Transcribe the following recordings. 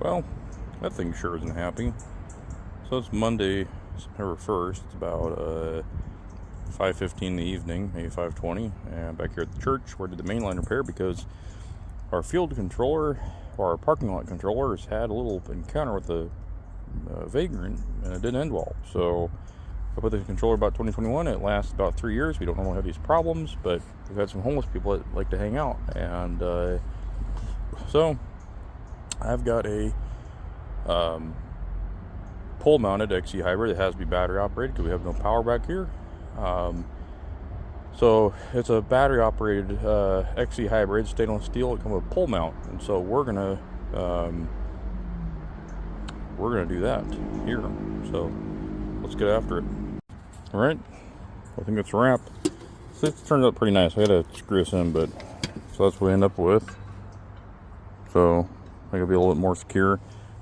Well, that thing sure isn't happy. So it's Monday, September 1st. It's about 5:15 in the evening, maybe 5:20. And back here at the church, we did the mainline repair because our field controller, or our parking lot controller, has had a little encounter with the vagrant, and it didn't end well. So I put the controller about 2021. It lasts about 3 years. We don't normally have these problems, but we've had some homeless people that like to hang out. And so I've got a pole-mounted XC hybrid that has to be battery operated because we have no power back here. So it's a battery operated XC hybrid, stainless steel. It comes with a pole mount, and so we're gonna do that here. So let's get after it. All right, I think that's a wrap. So it's turned out pretty nice. I gotta screw this in, but so that's what we end up with. So I think it'll be a little bit more secure. A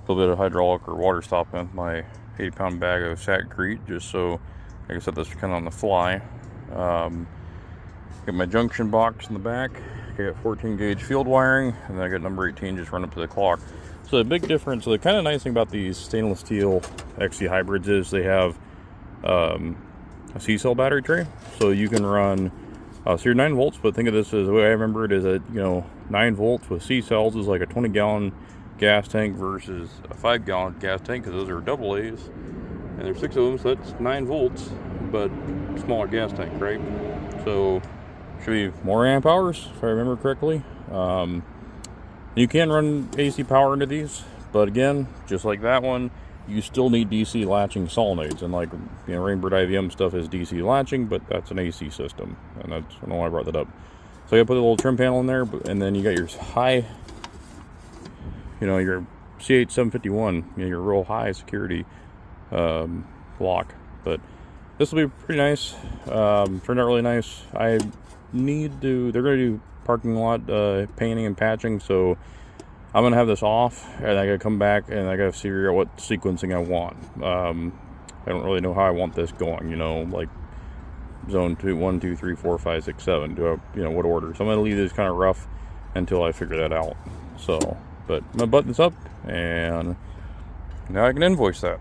little bit of hydraulic or water stopping with my 80-pound bag of Sakrete, just so I can set this kind of on the fly. Got my junction box in the back. I got 14 gauge field wiring, and then I got number 18 just run up to the clock. So the big difference, so the kind of nice thing about these stainless steel XC hybrids is they have a C-cell battery tray. So you can run, so you're 9 volts, but think of this as, the way I remember it is that, 9 volts with C-cells is like a 20-gallon gas tank versus a 5-gallon gas tank, because those are double A's. And there's 6 of them, so that's 9 volts, but smaller gas tank, right? So should be more amp hours, if I remember correctly. You can run AC power into these, but again, just like that one, you still need DC latching solenoids. And like, Rainbird IVM stuff is DC latching, but that's an AC system, and that's, I don't know why I brought that up. So you gotta put a little trim panel in there, and then you got your high, your CH751, your real high security block. But this will be pretty nice. Turned out really nice. They're gonna do parking lot painting and patching, so I'm gonna have this off, and I gotta come back and I gotta figure out what sequencing I want. I don't really know how I want this going, like zone 2, 1, 2, 3, 4, 5, 6, 7. Do I, what order? So I'm gonna leave this kind of rough until I figure that out. So, but my button's up, and now I can invoice that.